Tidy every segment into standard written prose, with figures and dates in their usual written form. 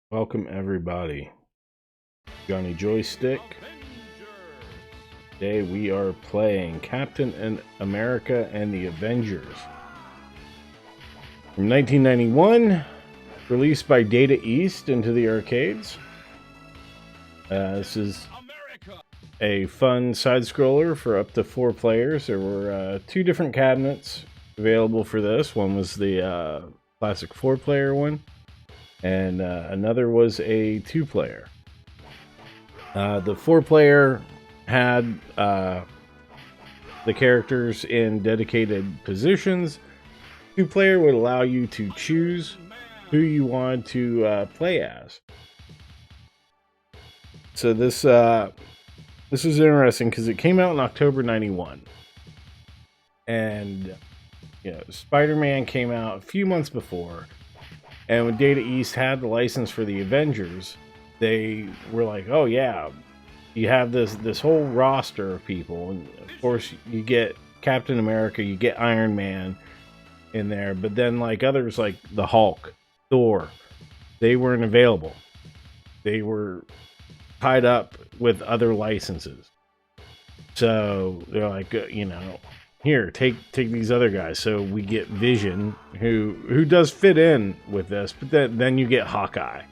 Welcome everybody. Johnny Joystick. Today we are playing Captain America and the Avengers. From 1991, released by Data East into the arcades. This is a fun side-scroller for up to 4 players. There were 2 different cabinets available for this. One was the classic 4-player one, and another was a 2-player. The 4-player had the characters in dedicated positions. 2-player would allow you to choose who you wanted to play as. So this is interesting because it came out in October '91, and Spider-Man came out a few months before. And when Data East had the license for the Avengers, they were like, "Oh yeah, you have this whole roster of people, and of course you get Captain America, you get Iron Man in there, but then like others like the Hulk, Thor, they weren't available. They were tied up with other licenses. So they're like, here, take these other guys." So we get Vision, who does fit in with this, but then you get Hawkeye.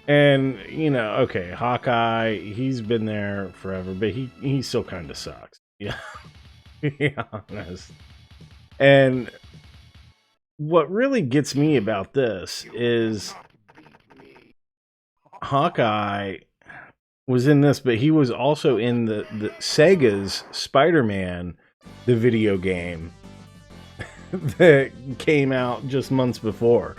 And okay, Hawkeye, he's been there forever, but he still kind of sucks. Yeah, to be honest. And what really gets me about this is Hawkeye was in this, but he was also in the Sega's Spider-Man, the video game that came out just months before.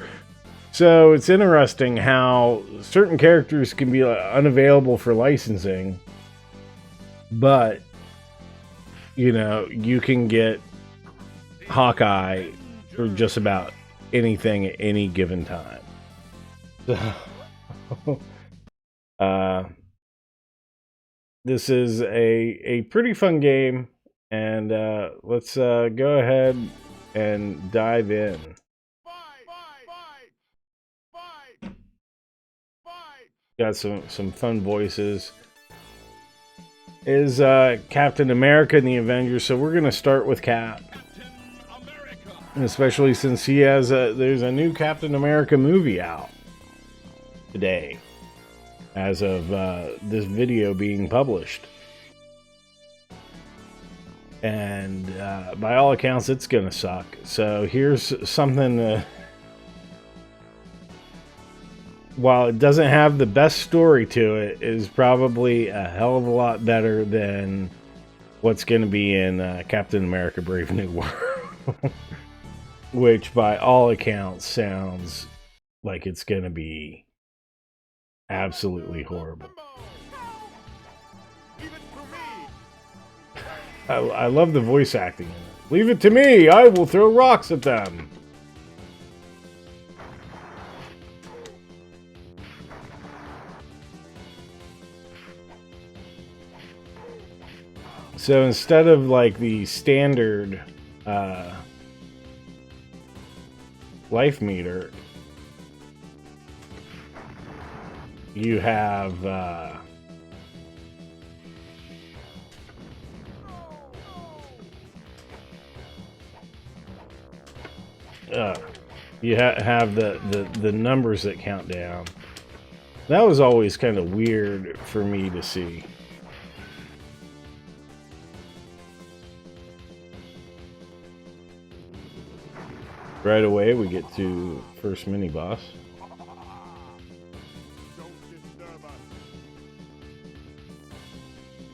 So it's interesting how certain characters can be unavailable for licensing, but you can get Hawkeye for just about anything at any given time. So, this is a pretty fun game, and let's go ahead and dive in. Got some fun voices. Is Captain America and the Avengers, so we're gonna start with Cap, and especially since he has there's a new Captain America movie out today as of this video being published, and by all accounts it's gonna suck. So here's something while it doesn't have the best story to it, is probably a hell of a lot better than what's going to be in Captain America Brave New World, which by all accounts sounds like it's going to be absolutely horrible. I love the voice acting in it. Leave it to me, I will throw rocks at them. So instead of like the standard life meter, you have have the numbers that count down. That was always kind of weird for me to see. Right away, we get to first mini boss.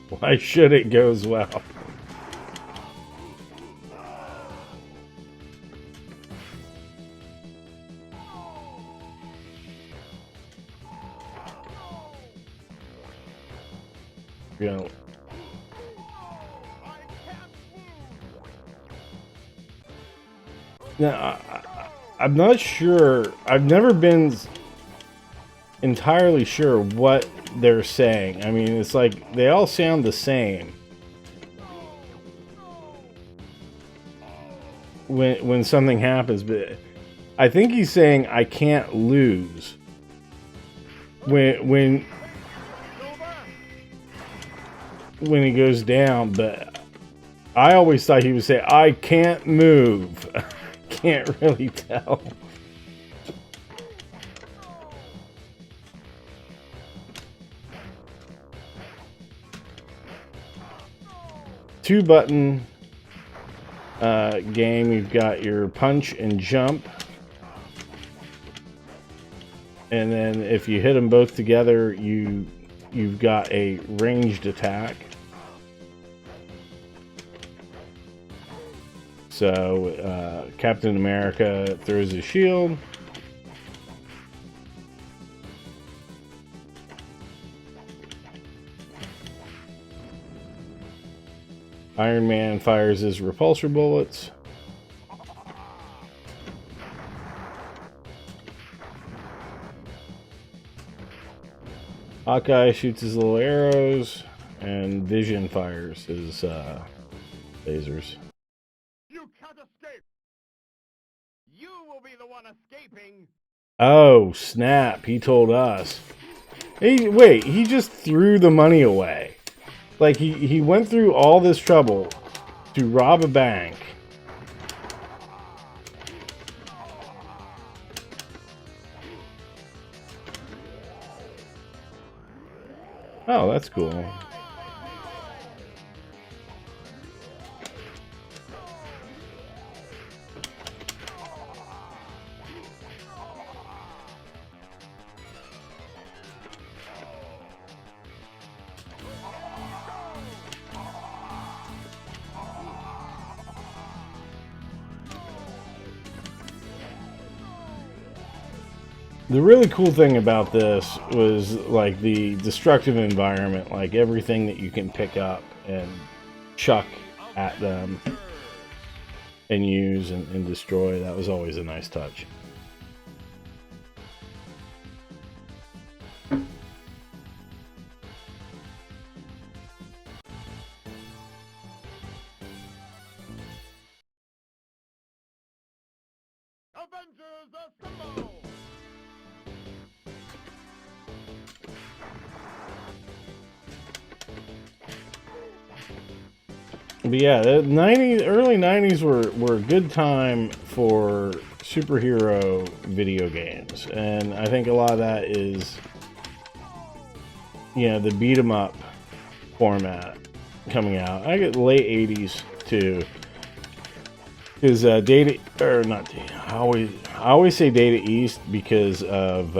Why should it goes well? Now, I'm not sure. I've never been entirely sure what they're saying. I mean, it's like they all sound the same. when something happens, but I think he's saying I can't lose. When he goes down, but I always thought he would say I can't move. Can't really tell. Two button game. You've got your punch and jump, and then if you hit them both together, you've got a ranged attack. So Captain America throws his shield. Iron Man fires his repulsor bullets. Hawkeye shoots his little arrows, and Vision fires his lasers. You can't escape. You will be the one escaping. Oh, snap. He told us. Wait, he just threw the money away. Like, he went through all this trouble to rob a bank. Oh, that's cool. The really cool thing about this was like the destructive environment, like everything that you can pick up and chuck at them and use and destroy. That was always a nice touch. Avengers assemble! But yeah, the early 90s were a good time for superhero video games. And I think a lot of that is, you know, the beat 'em up format coming out. I get late 80s too. Because Data, or not Data, I always say Data East because of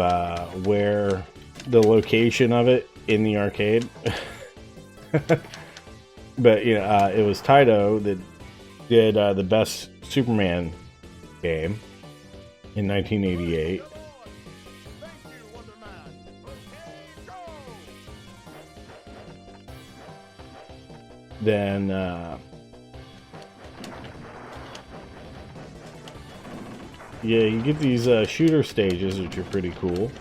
where the location of it in the arcade. But you know, it was Taito that did the best Superman game in 1988. Then yeah, you get these shooter stages, which are pretty cool.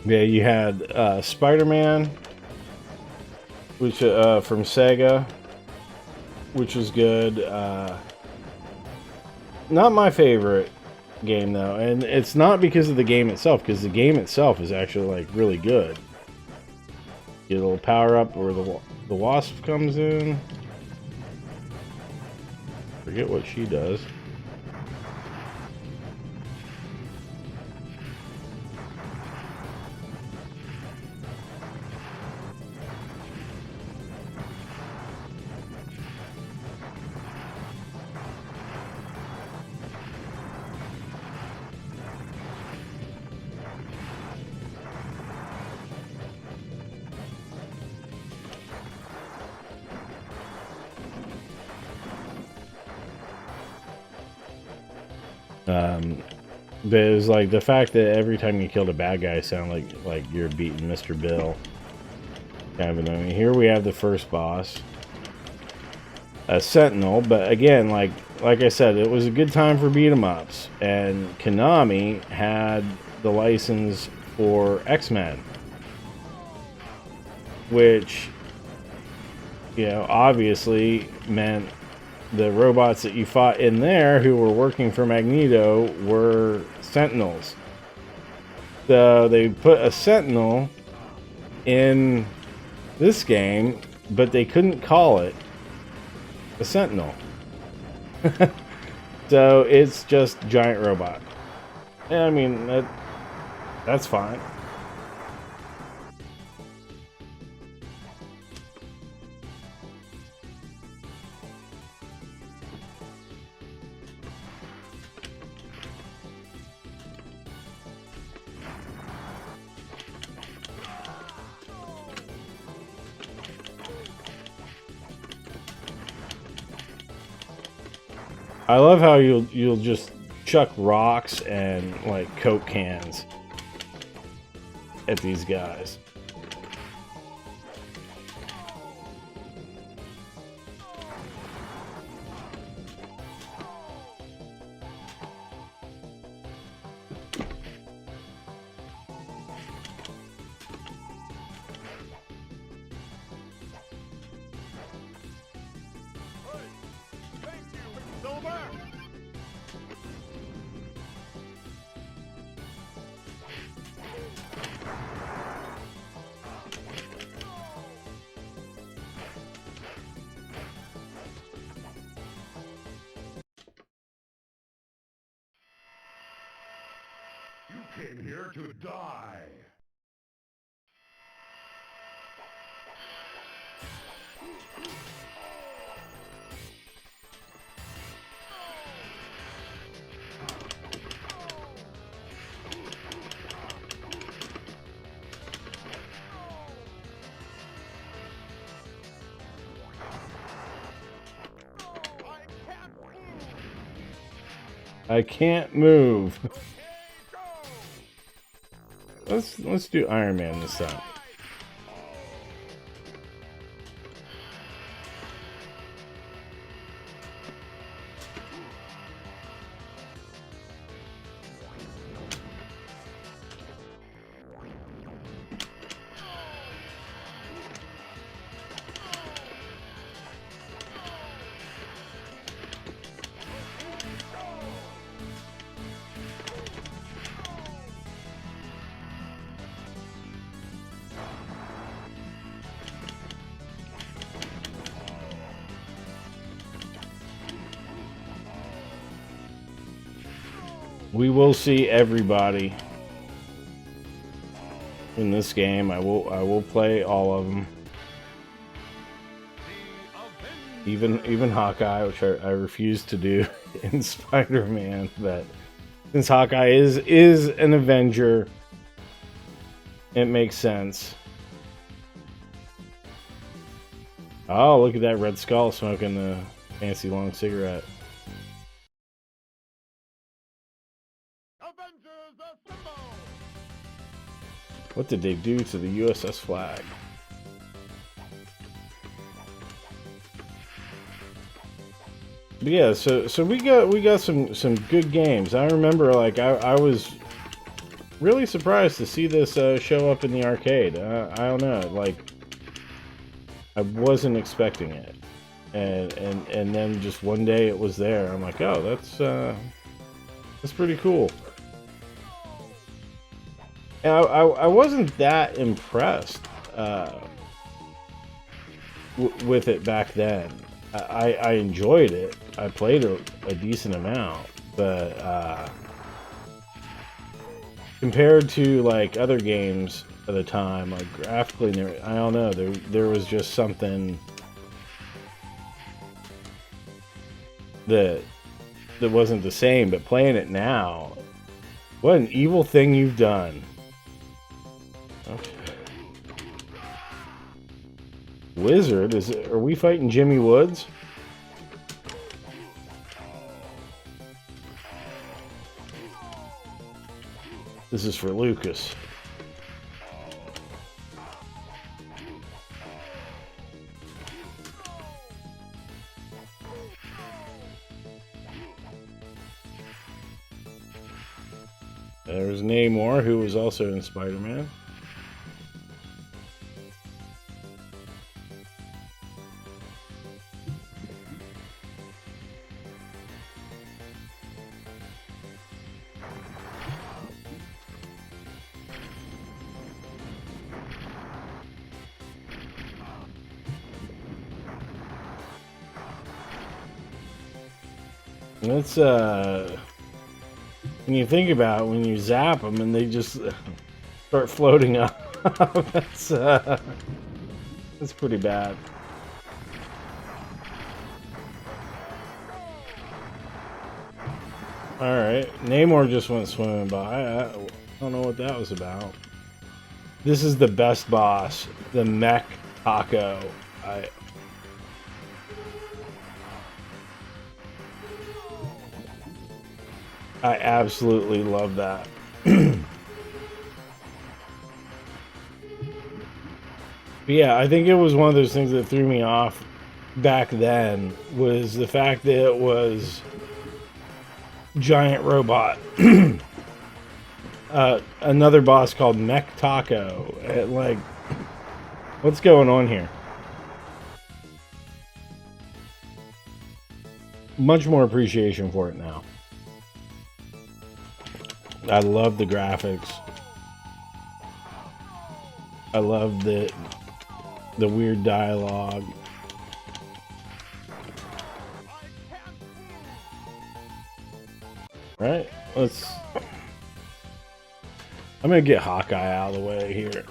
Yeah, you had Spider-Man, which from Sega, which was good. Not my favorite game though, and it's not because of the game itself, because the game itself is actually like really good. Get a little power up where the Wasp comes in. Forget what she does. But it was like the fact that every time you killed a bad guy, it sounded like you're beating Mr. Bill. kind of annoying. Here we have the first boss, a Sentinel. But again, like I said, it was a good time for beat 'em ups, and Konami had the license for X-Men, which, you know, obviously meant the robots that you fought in there who were working for Magneto were Sentinels. So they put a Sentinel in this game, but they couldn't call it a Sentinel. So it's just giant robot. And I mean, that's fine. I love how you'll just chuck rocks and like Coke cans at these guys. You came here to die. I can't move. Let's do Iron Man this time. We will see everybody in this game. I will play all of them. Even Hawkeye, which I refuse to do in Spider-Man, but since Hawkeye is an Avenger, it makes sense. Oh, look at that Red Skull smoking the fancy long cigarette. Avengers assemble! What did they do to the USS flag? But yeah, so we got some good games. I remember, like, I was really surprised to see this show up in the arcade. I don't know, like, I wasn't expecting it, and then just one day it was there. I'm like, oh, that's pretty cool. And I wasn't that impressed with it back then. I enjoyed it. I played a decent amount, but compared to like other games at the time, like graphically, I don't know, there was just something that wasn't the same. But playing it now, what an evil thing you've done. Okay. Wizard, are we fighting Jimmy Woods? This is for Lucas. There's Namor, who was also in Spider-Man. It's when you think about it, when you zap them and they just start floating up, that's pretty bad. All right, Namor just went swimming by. I don't know what that was about. This is the best boss, the mech taco. I absolutely love that. But yeah, I think it was one of those things that threw me off back then was the fact that it was giant robot. Another boss called Mech Taco. Like, what's going on here? Much more appreciation for it now. I love the graphics. I love the weird dialogue. Right? I'm gonna get Hawkeye out of the way here.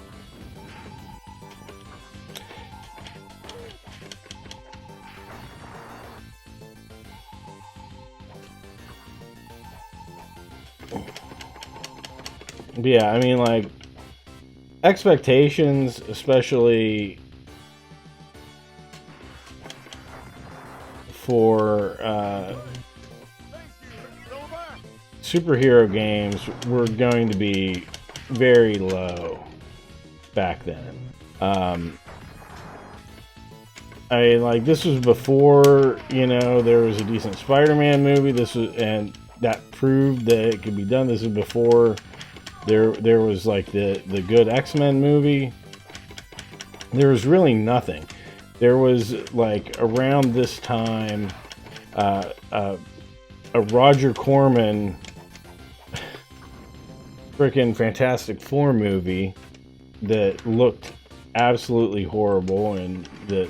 Yeah, I mean, like, expectations, especially for superhero games, were going to be very low back then. I mean, like, this was before, you know, there was a decent Spider-Man movie. And that proved that it could be done. This is before there was like the good X-Men movie. There was really nothing. There was, like, around this time a Roger Corman freaking Fantastic Four movie that looked absolutely horrible, and that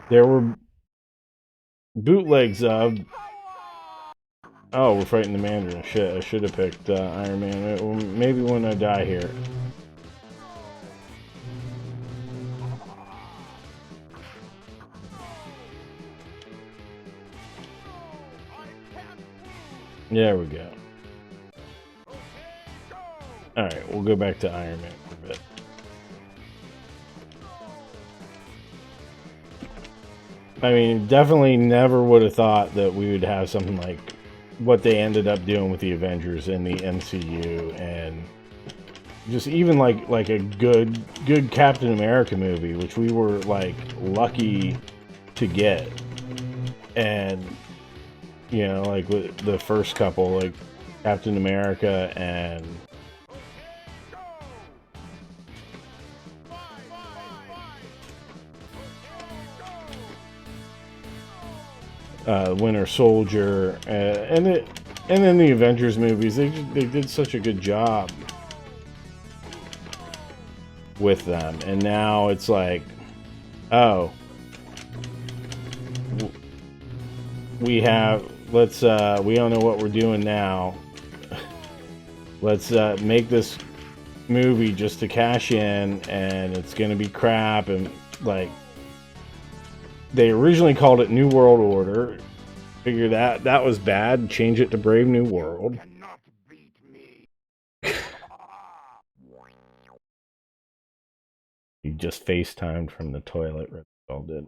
there were bootlegs of. Oh, we're fighting the Mandarin. Shit, I should have picked Iron Man. Maybe when I die here. There we go. Alright, we'll go back to Iron Man for a bit. I mean, definitely never would have thought that we would have something like what they ended up doing with the Avengers in the MCU, and just even like a good Captain America movie, which we were, like, lucky to get. And, you know, like, with the first couple, like Captain America and Winter Soldier, and then the Avengers movies, they did such a good job with them. And now it's like, oh, we don't know what we're doing now. Let's make this movie just to cash in, and it's gonna be crap. And, like, they originally called it New World Order. Figure that was bad. Change it to Brave New World. He just FaceTimed from the toilet. All did.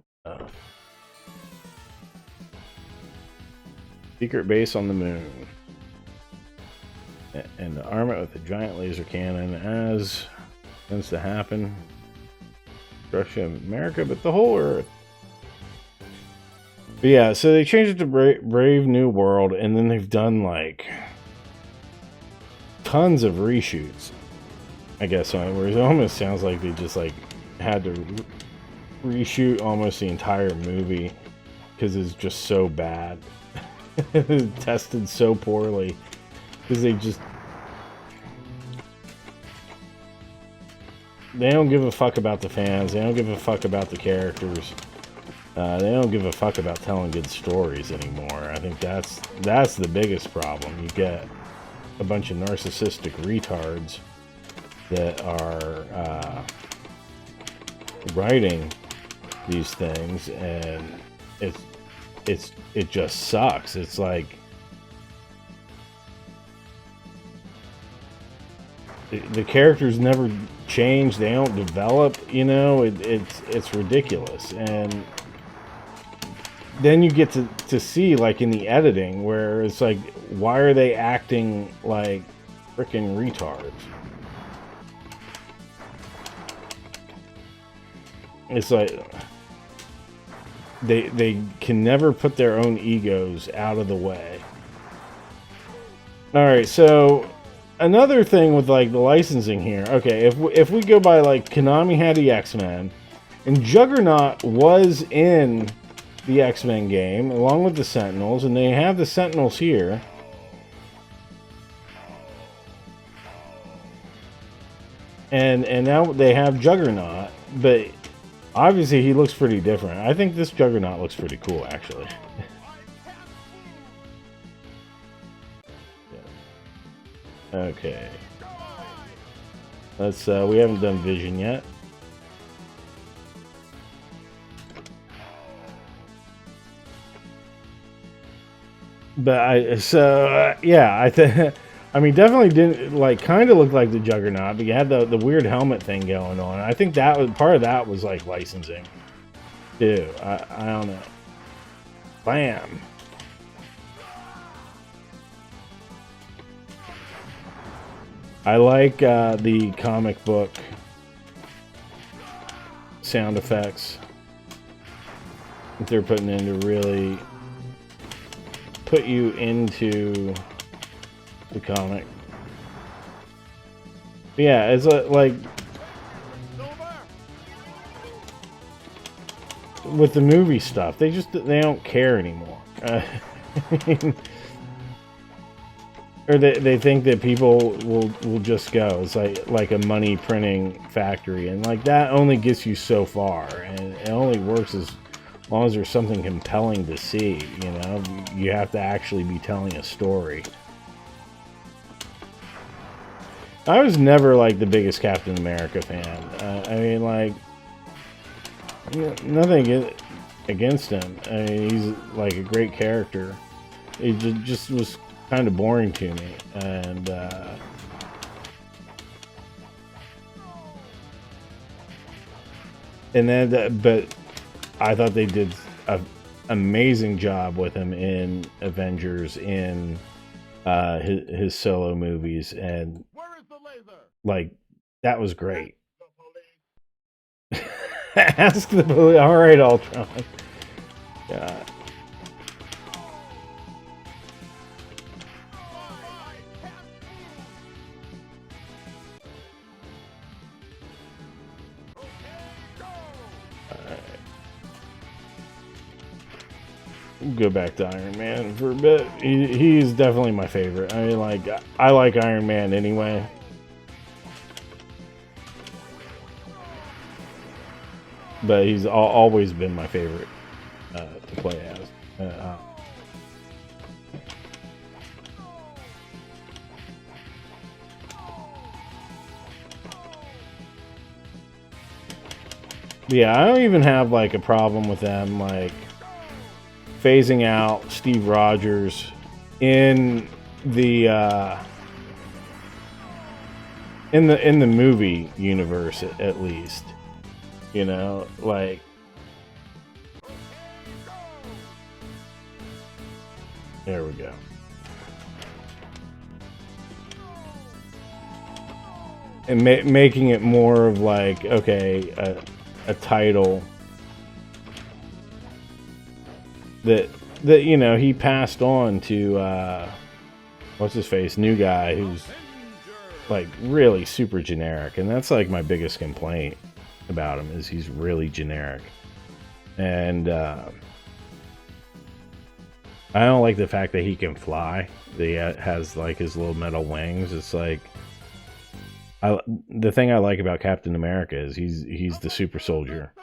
Secret base on the moon. And to arm it with a giant laser cannon, as tends to happen. Destruction of America, but the whole Earth. But yeah, so they changed it to Brave New World, and then they've done, like, tons of reshoots, I guess, on it, where it almost sounds like they just like had to reshoot almost the entire movie because it's just so bad. It was tested so poorly because they don't give a fuck about the fans. They don't give a fuck about the characters. They don't give a fuck about telling good stories anymore. I think that's the biggest problem. You get a bunch of narcissistic retards that are writing these things, and it just sucks. It's like the characters never change. They don't develop. You know, it's ridiculous. And then you get to see, like, in the editing, where it's like, why are they acting like freaking retards? It's like they can never put their own egos out of the way. All right, so another thing with like the licensing here. Okay, if we go by, like, Konami had the X-Men, and Juggernaut was in the X-Men game along with the Sentinels, and they have the Sentinels here. And now they have Juggernaut, but obviously he looks pretty different. I think this Juggernaut looks pretty cool, actually. Okay. Let's we haven't done Vision yet. But yeah, I mean, definitely didn't, like, kind of look like the Juggernaut, but you had the weird helmet thing going on. I think that was part of that was like licensing too. I don't know. Bam. I like the comic book sound effects that they're putting in to really put you into the comic. But yeah, it's like with the movie stuff, they don't care anymore. Or they think that people will just go. It's like a money printing factory, and like that only gets you so far, and it only works as long as there's something compelling to see. You know, you have to actually be telling a story. I was never like the biggest Captain America fan. I mean, like, nothing against him. I mean, he's like a great character. It just was kind of boring to me, and then but I thought they did an amazing job with him in Avengers, in his solo movies, and like that was great. Ask the police. All right, Ultron. Yeah. Go back to Iron Man for a bit. He's definitely my favorite. I mean, like, I like Iron Man anyway. But he's always been my favorite to play as. Yeah, I don't even have like a problem with them like phasing out Steve Rogers in the movie universe, at least. You know, like, there we go. And making it more of like, okay, a title that you know he passed on to what's his face, new guy who's like really super generic, and that's like my biggest complaint about him is he's really generic. And I don't like the fact that he can fly. That he has like his little metal wings. It's like the thing I like about Captain America is he's the super soldier,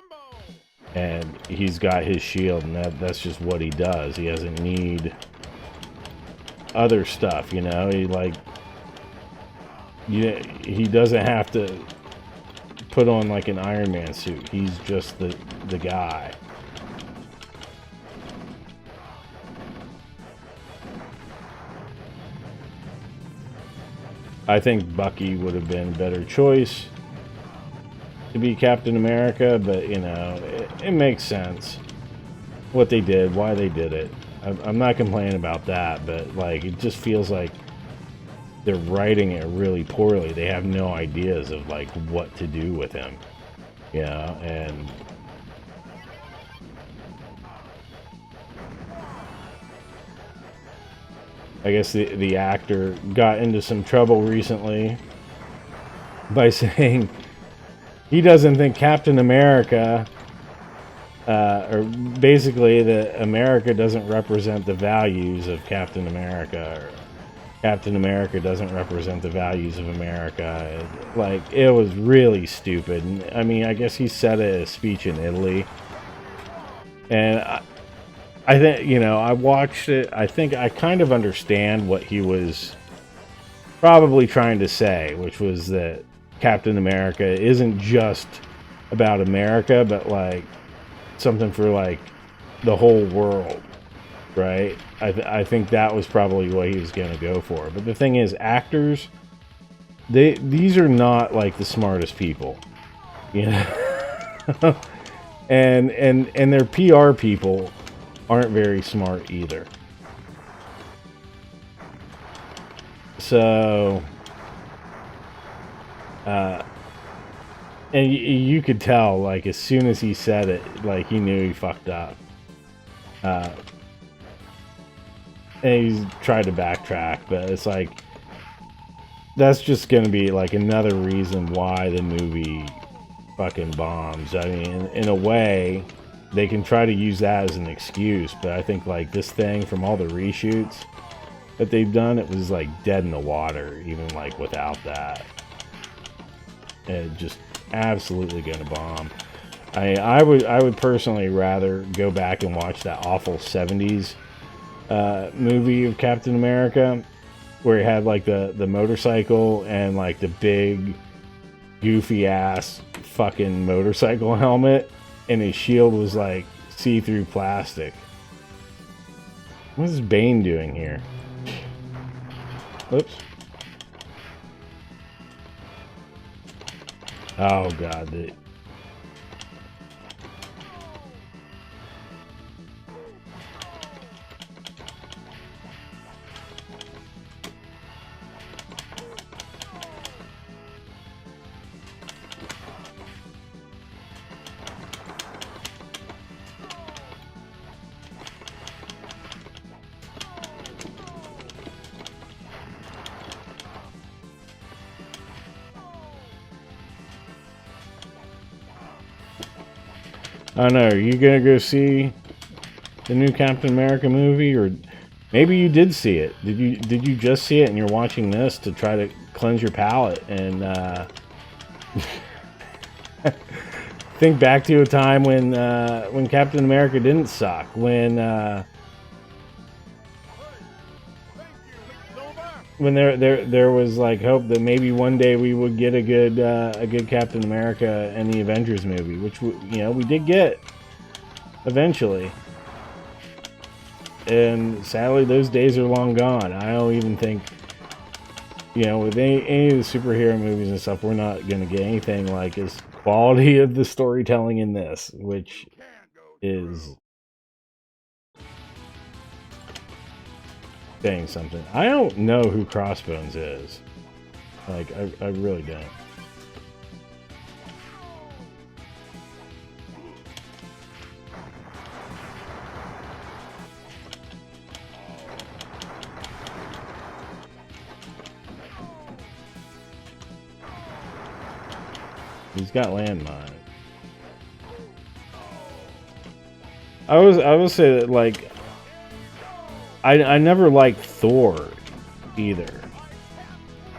and he's got his shield, and that's just what he does. He doesn't need other stuff, you know. He doesn't have to put on like an Iron Man suit. He's just the guy. I think Bucky would have been a better choice to be Captain America, but you know, it makes sense what they did, why they did it. I'm not complaining about that, but like it just feels like they're writing it really poorly. They have no ideas of like what to do with him, you know. And I guess the actor got into some trouble recently by saying he doesn't think Captain America, or basically that America doesn't represent the values of Captain America, or Captain America doesn't represent the values of America. Like, it was really stupid. I mean, I guess he said it at a speech in Italy. And I think, you know, I watched it. I think I kind of understand what he was probably trying to say, which was that Captain America isn't just about America, but like something for like the whole world, right? I think that was probably what he was going to go for. But the thing is, actors, these are not like the smartest people, you know. and their PR people aren't very smart either. So and you could tell, like, as soon as he said it, like, he knew he fucked up. And he's tried to backtrack, but it's like, that's just gonna be, like, another reason why the movie fucking bombs. I mean, in a way, they can try to use that as an excuse, but I think, like, this thing, from all the reshoots that they've done, it was, like, dead in the water, even, like, without that. And just absolutely gonna bomb. I would personally rather go back and watch that awful 70s movie of Captain America, where he had like the motorcycle and like the big goofy ass fucking motorcycle helmet, and his shield was like see-through plastic. What is Bane doing here? Oops. Oh god. I don't know, are you gonna go see the new Captain America movie, or maybe you did see it? Did you just see it and you're watching this to try to cleanse your palate and think back to a time when Captain America didn't suck, when there was like hope that maybe one day we would get a good Captain America and the Avengers movie, which we did get eventually. And sadly, those days are long gone. I don't even think, with any of the superhero movies and stuff, we're not going to get anything like as quality of the storytelling in this, which is saying something. I don't know who Crossbones is. Like, I really don't. He's got landmines. I will say that, like, I never liked Thor either.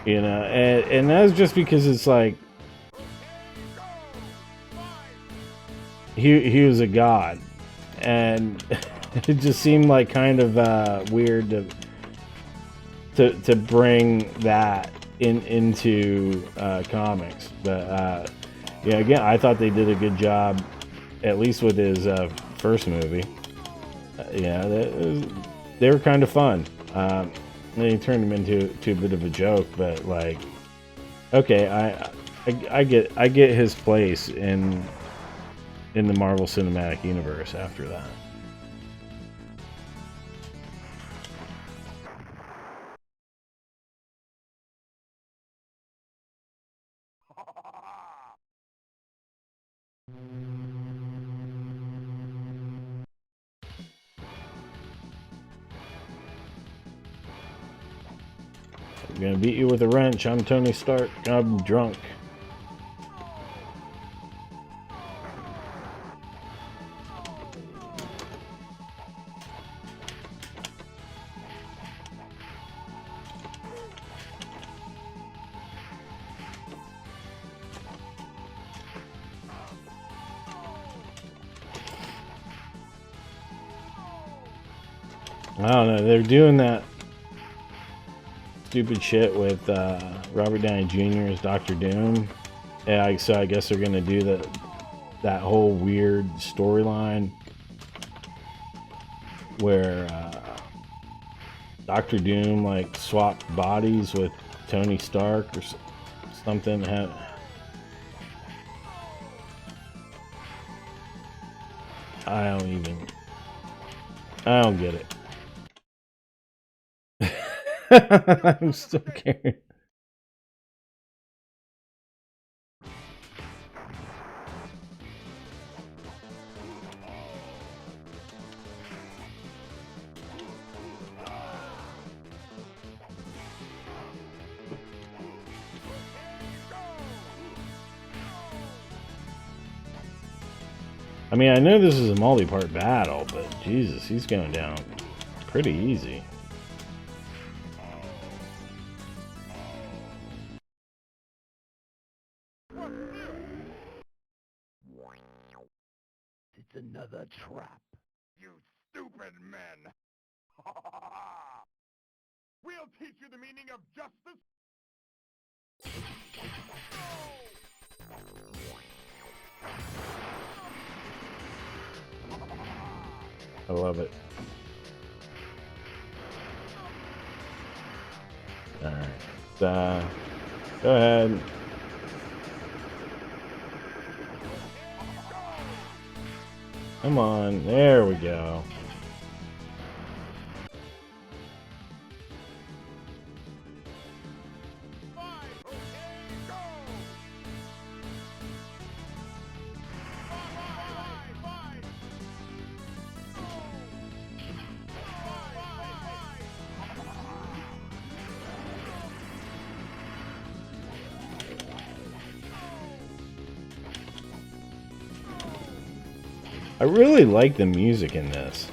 You know, and that's just because it's like he was a god, and it just seemed like kind of weird to bring that into comics. But yeah, again, I thought they did a good job, at least with his first movie. Yeah, they were kind of fun. Then he turned them into a bit of a joke, but like, okay, I get his place in the Marvel Cinematic Universe after that. I'm gonna beat you with a wrench. I'm Tony Stark. I'm drunk. I don't know. They're doing that stupid shit with Robert Downey Jr. as Doctor Doom. Yeah, so I guess they're gonna do that whole weird storyline where Doctor Doom like swapped bodies with Tony Stark or something. I don't get it. I'm still kidding. I mean, I know this is a multi-part battle, but Jesus, he's going down pretty easy. It's another trap. You stupid men! We'll teach you the meaning of justice. I love it. Alright. Go ahead. Come on. There we go. I really like the music in this.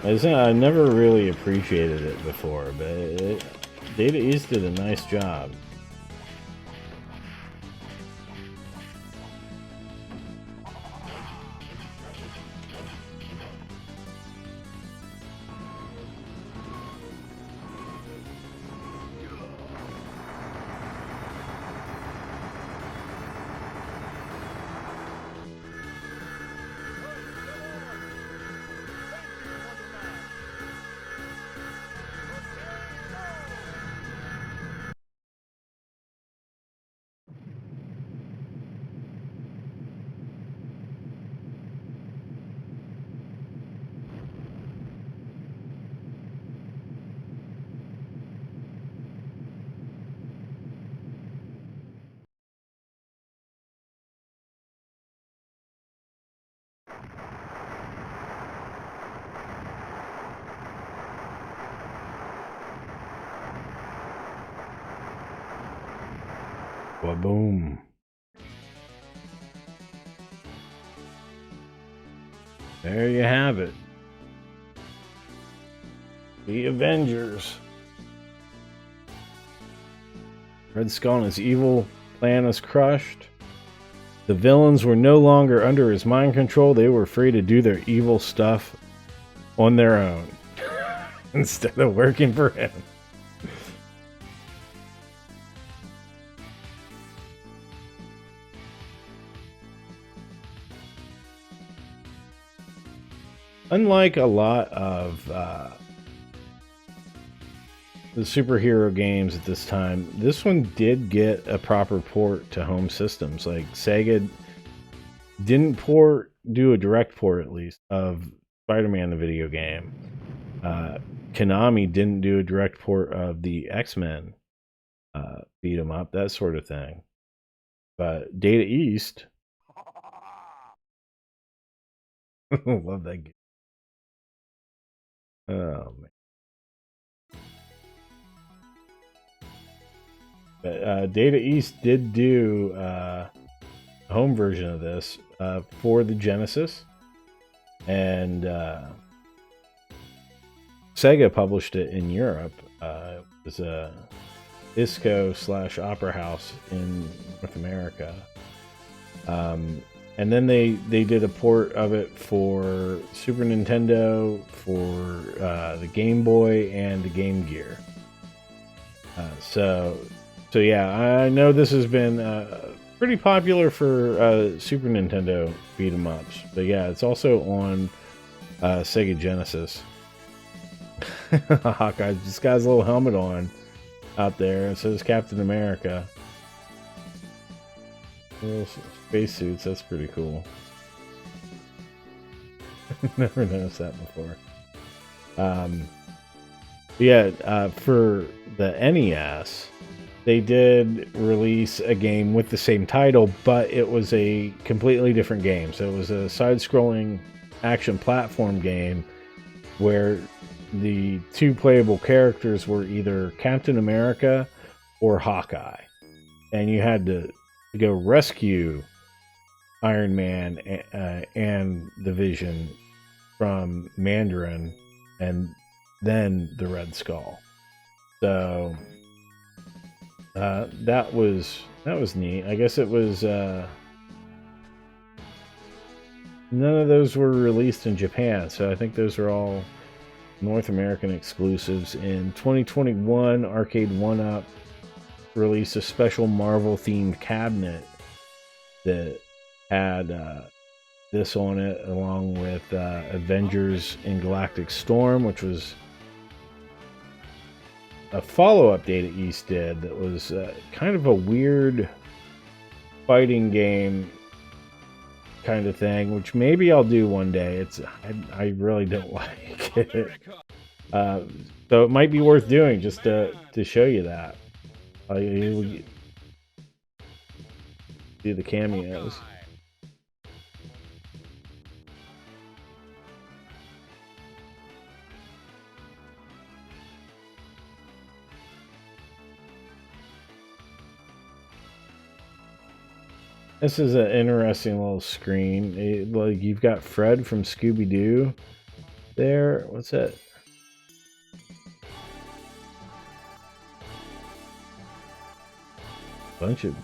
I never really appreciated it before, but Data East did a nice job. Ba-boom. There you have it. The Avengers. Red Skull and his evil plan is crushed. The villains were no longer under his mind control. They were free to do their evil stuff on their own instead of working for him. Unlike a lot of the superhero games at this time, this one did get a proper port to home systems. Like Sega didn't do a direct port, at least, of Spider-Man the video game. Konami didn't do a direct port of the X-Men beat 'em up, that sort of thing. But Data East, love that game. Oh man. But Data East did do a home version of this for the Genesis, and Sega published it in Europe. It was a ISCO/Opera House in North America. And then they did a port of it for Super Nintendo, for the Game Boy, and the Game Gear. So yeah, I know this has been pretty popular for Super Nintendo beat 'em ups, but yeah, it's also on Sega Genesis. Hawkeye just got his little helmet on out there, and so does Captain America. Little spacesuits, that's pretty cool. Never noticed that before. For the NES, they did release a game with the same title, but it was a completely different game. So it was a side-scrolling action platform game where the two playable characters were either Captain America or Hawkeye. And you had to go rescue Iron Man and the Vision from Mandarin and then the Red Skull. So that was neat. I guess it was none of those were released in Japan, so I think those are all North American exclusives. In 2021, Arcade 1-Up released a special Marvel themed cabinet that had this on it, along with Avengers in Galactic Storm, which was a follow-up Data East did that was kind of a weird fighting game kind of thing, which maybe I'll do one day. I really don't like it. So it might be worth doing just to show you that. See the cameos. This is an interesting little screen. Like, you've got Fred from Scooby-Doo there. What's that? Bunch of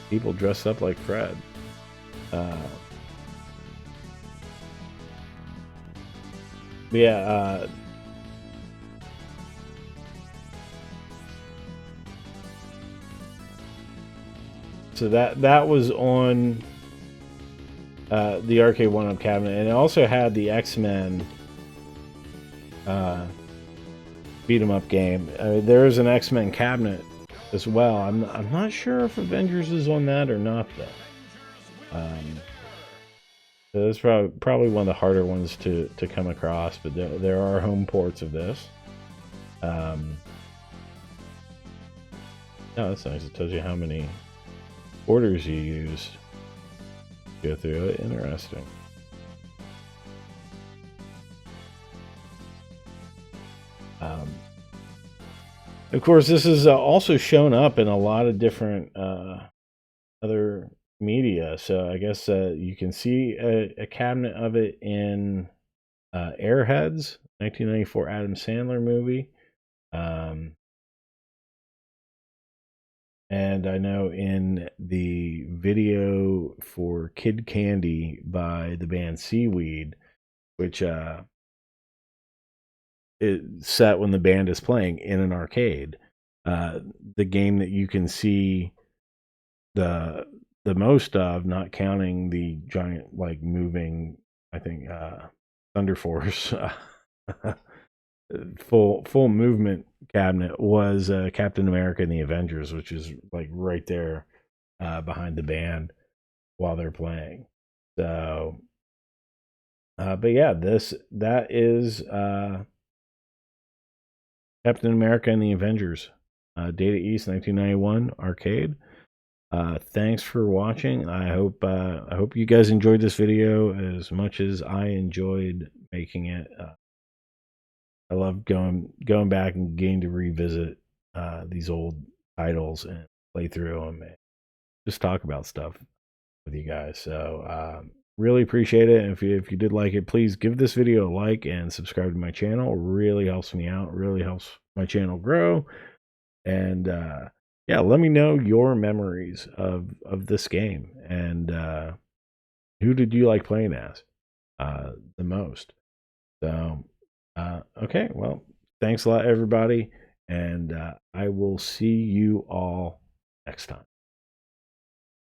people dressed up like Fred. So that was on the Arcade 1-Up cabinet, and it also had the X-Men beat 'em up game. There is an X-Men cabinet as well. I'm not sure if Avengers is on that or not, though. So that's probably one of the harder ones to come across, but there are home ports of this. Oh, that's nice. It tells you how many orders you used. Go through it. Interesting. Of course, this is also shown up in a lot of different media. So I guess you can see a cabinet of it in Airheads, 1994 Adam Sandler movie. And I know in the video for Kid Candy by the band Seaweed, which is set when the band is playing in an arcade, the game that you can see the most of, not counting the giant like moving, I think Thunder Force full movement cabinet, was Captain America and the Avengers, which is like right there behind the band while they're playing. So but yeah, that is Captain America and the Avengers, Data East 1991 arcade. Thanks for watching. I hope you guys enjoyed this video as much as I enjoyed making it. I love going back and getting to revisit these old titles and play through them and just talk about stuff with you guys. So really appreciate it. And if you did like it, please give this video a like and subscribe to my channel. It really helps me out. It really helps my channel grow. And yeah, let me know your memories of this game, and who did you like playing as the most. So okay, well, thanks a lot, everybody, and I will see you all next time.